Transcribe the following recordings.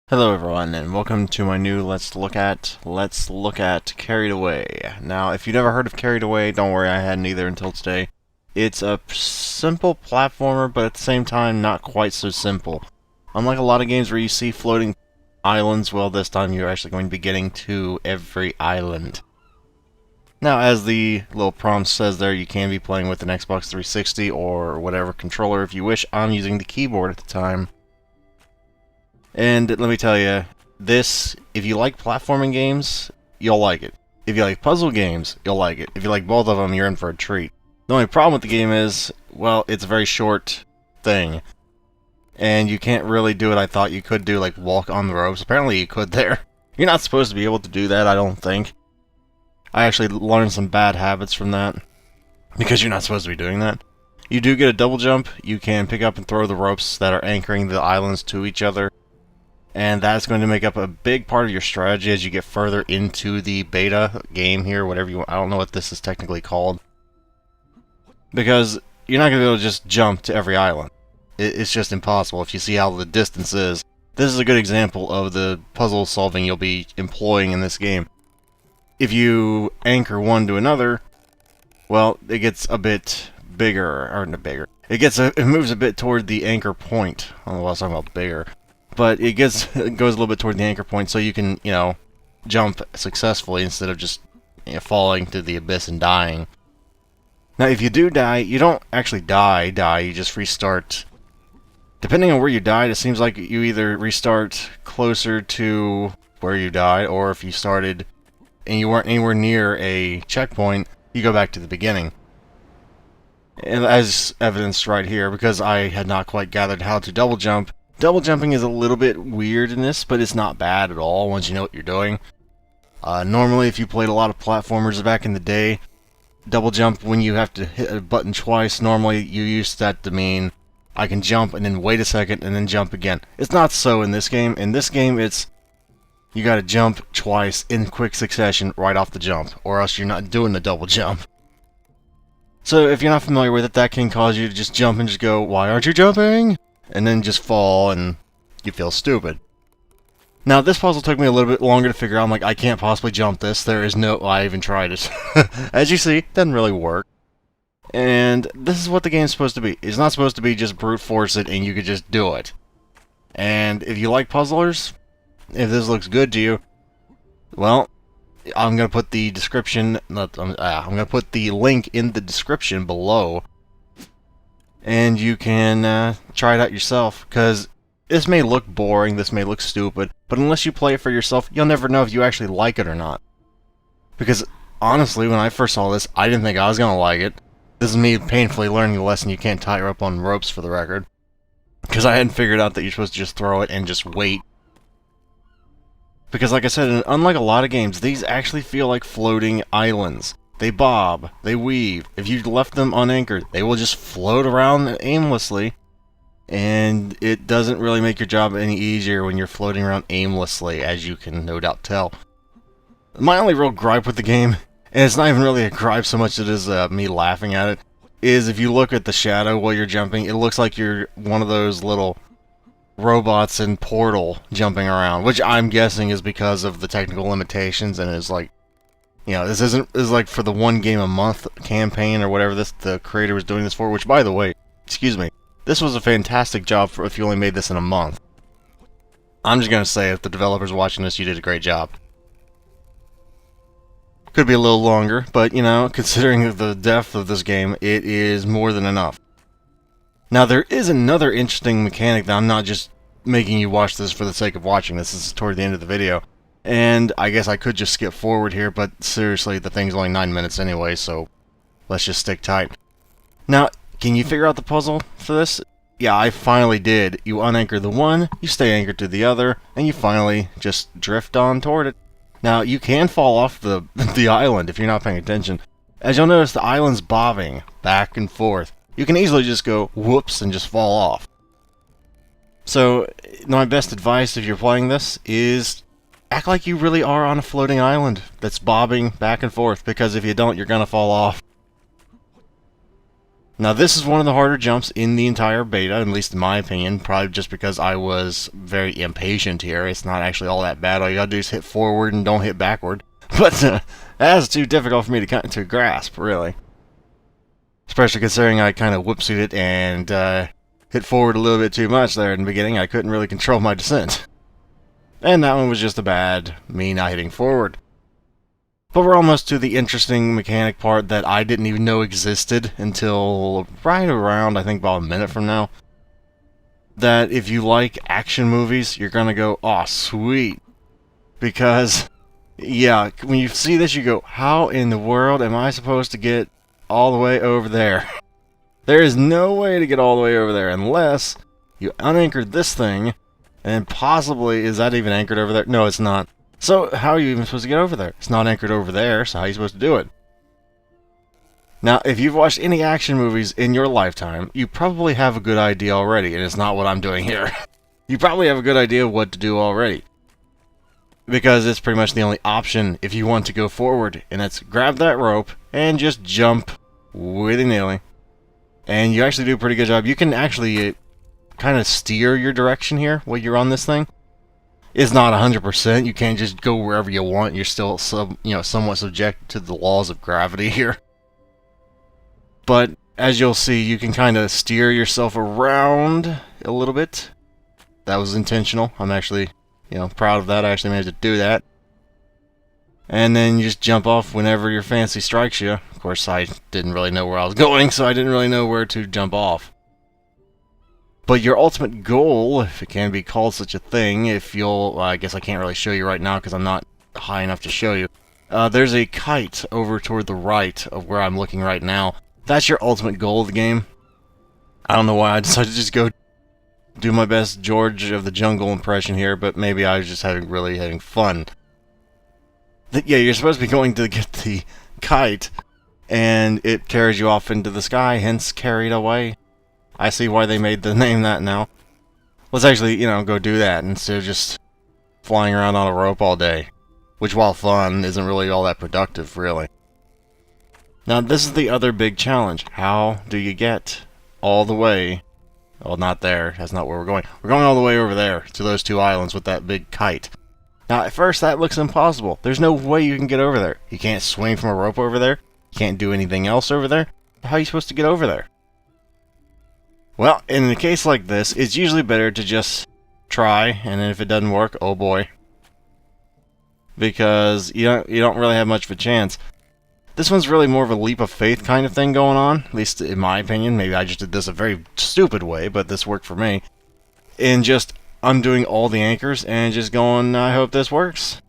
Hello everyone, and welcome to my new Let's Look At Carried Away. Now, if you've never heard of Carried Away, don't worry, I hadn't either until today. It's a simple platformer, but at the same time, not quite so simple. Unlike a lot of games where you see floating islands, well, this time you're actually going to be getting to every island. Now, as the little prompt says there, you can be playing with an Xbox 360 or whatever controller if you wish. I'm using the keyboard at the time. And let me tell you, this, if you like platforming games, you'll like it. If you like puzzle games, you'll like it. If you like both of them, you're in for a treat. The only problem with the game is, well, it's a very short thing. And you can't really do what I thought you could do, like walk on the ropes. Apparently you could there. You're not supposed to be able to do that, I don't think. I actually learned some bad habits from that. Because you're not supposed to be doing that. You do get a double jump. You can pick up and throw the ropes that are anchoring the islands to each other. And that's going to make up a big part of your strategy as you get further into the beta game here, whatever you want. I don't know what this is technically called. Because you're not going to be able to just jump to every island. It's just impossible if you see how the distance is. This is a good example of the puzzle solving you'll be employing in this game. If you anchor one to another, well, it gets a bit bigger, or not bigger. It moves a bit toward the anchor point. I don't know why I was talking about bigger. But it goes a little bit toward the anchor point, so you can, jump successfully instead of just falling to the abyss and dying. Now, if you do die, you don't actually die, you just restart. Depending on where you died, it seems like you either restart closer to where you died, or if you started and you weren't anywhere near a checkpoint, you go back to the beginning. And as evidenced right here, because I had not quite gathered how to double jump, double jumping is a little bit weird in this, but it's not bad at all once you know what you're doing. Normally, if you played a lot of platformers back in the day, double jump, when you have to hit a button twice, normally you used that to mean I can jump and then wait a second and then jump again. It's not so in this game. In this game, it's you gotta jump twice in quick succession right off the jump, or else you're not doing the double jump. So if you're not familiar with it, that can cause you to just jump and just go, why aren't you jumping? And then just fall, and you feel stupid. Now, this puzzle took me a little bit longer to figure out. I'm like, I can't possibly jump this. There is no... I even tried it. As you see, it doesn't really work. And this is what the game's supposed to be. It's not supposed to be just brute force it, and you could just do it. And if you like puzzlers, if this looks good to you, well, I'm going to put the description... I'm going to put the link in the description below. And you can try it out yourself, because this may look boring, this may look stupid, but unless you play it for yourself, you'll never know if you actually like it or not. Because, honestly, when I first saw this, I didn't think I was going to like it. This is me painfully learning the lesson you can't tie her up on ropes, for the record. Because I hadn't figured out that you're supposed to just throw it and just wait. Because, like I said, unlike a lot of games, these actually feel like floating islands. They bob, they weave. If you left them unanchored, they will just float around aimlessly. And it doesn't really make your job any easier when you're floating around aimlessly, as you can no doubt tell. My only real gripe with the game, and it's not even really a gripe so much as it is me laughing at it, is if you look at the shadow while you're jumping, it looks like you're one of those little robots in Portal jumping around, which I'm guessing is because of the technical limitations, and is like, this is like for the one game a month campaign or whatever the creator was doing this for, which, by the way, excuse me, this was a fantastic job for if you only made this in a month. I'm just going to say, if the developers watching this, you did a great job. Could be a little longer, but, considering the depth of this game, it is more than enough. Now, there is another interesting mechanic that I'm not just making you watch this for the sake of watching this. This is toward the end of the video. And I guess I could just skip forward here, but seriously, the thing's only 9 minutes anyway, so let's just stick tight. Now, can you figure out the puzzle for this? Yeah, I finally did. You unanchor the one, you stay anchored to the other, and you finally just drift on toward it. Now, you can fall off the island if you're not paying attention. As you'll notice, the island's bobbing back and forth. You can easily just go whoops and just fall off. So, my best advice if you're playing this is act like you really are on a floating island that's bobbing back and forth, because if you don't, you're gonna fall off. Now this is one of the harder jumps in the entire beta, at least in my opinion, probably just because I was very impatient here. It's not actually all that bad. All you gotta do is hit forward and don't hit backward. But that's too difficult for me to grasp, really. Especially considering I kind of whoopsied it and hit forward a little bit too much there in the beginning. I couldn't really control my descent. And that one was just a bad me not hitting forward. But we're almost to the interesting mechanic part that I didn't even know existed until right around, I think, about a minute from now. That if you like action movies, you're gonna go, "Aw, sweet." Because, yeah, when you see this, you go, how in the world am I supposed to get all the way over there? There is no way to get all the way over there unless you unanchored this thing, and possibly, is that even anchored over there? No, it's not. So, how are you even supposed to get over there? It's not anchored over there, so how are you supposed to do it? Now, if you've watched any action movies in your lifetime, you probably have a good idea already, and it's not what I'm doing here. You probably have a good idea of what to do already. Because it's pretty much the only option if you want to go forward, and that's grab that rope and just jump willy-nilly. And you actually do a pretty good job. You can actually kind of steer your direction here while you're on this thing. It's not 100%. You can't just go wherever you want. You're still somewhat subject to the laws of gravity here. But as you'll see, you can kind of steer yourself around a little bit. That was intentional. I'm actually, proud of that. I actually managed to do that. And then you just jump off whenever your fancy strikes you. Of course, I didn't really know where I was going, so I didn't really know where to jump off. But your ultimate goal, if it can be called such a thing, I guess I can't really show you right now because I'm not high enough to show you. There's a kite over toward the right of where I'm looking right now. That's your ultimate goal of the game. I don't know why I decided to just go do my best George of the Jungle impression here, but maybe I was just really having fun. Yeah, you're supposed to be going to get the kite, and it carries you off into the sky, hence carried away. I see why they made the name that now. Let's actually, go do that instead of just flying around on a rope all day. Which, while fun, isn't really all that productive, really. Now, this is the other big challenge. How do you get all the way... Well, not there. That's not where we're going. We're going all the way over there to those two islands with that big kite. Now, at first, that looks impossible. There's no way you can get over there. You can't swing from a rope over there. You can't do anything else over there. How are you supposed to get over there? Well, in a case like this, it's usually better to just try, and then if it doesn't work, oh boy. Because you don't really have much of a chance. This one's really more of a leap of faith kind of thing going on, at least in my opinion. Maybe I just did this a very stupid way, but this worked for me. In just undoing all the anchors and just going, I hope this works.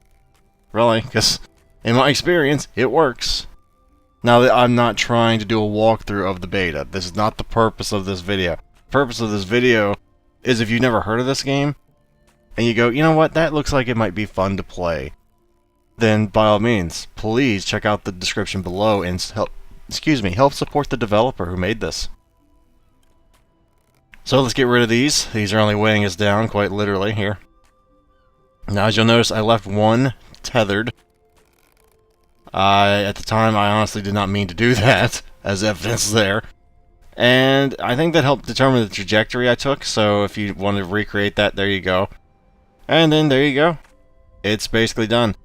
Really, because in my experience, it works. Now, I'm not trying to do a walkthrough of the beta. This is not the purpose of this video. The purpose of this video is if you've never heard of this game, and you go, you know what, that looks like it might be fun to play, then by all means, please check out the description below and help support the developer who made this. So let's get rid of these. These are only weighing us down, quite literally, here. Now, as you'll notice, I left one tethered. At the time, I honestly did not mean to do that, as evidence there. And I think that helped determine the trajectory I took, so if you want to recreate that, there you go. And then there you go. It's basically done.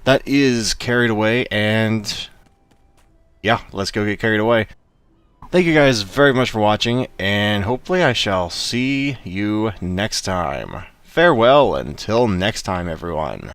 That is Carried Away, and yeah, let's go get carried away. Thank you guys very much for watching, and hopefully I shall see you next time. Farewell until next time, everyone.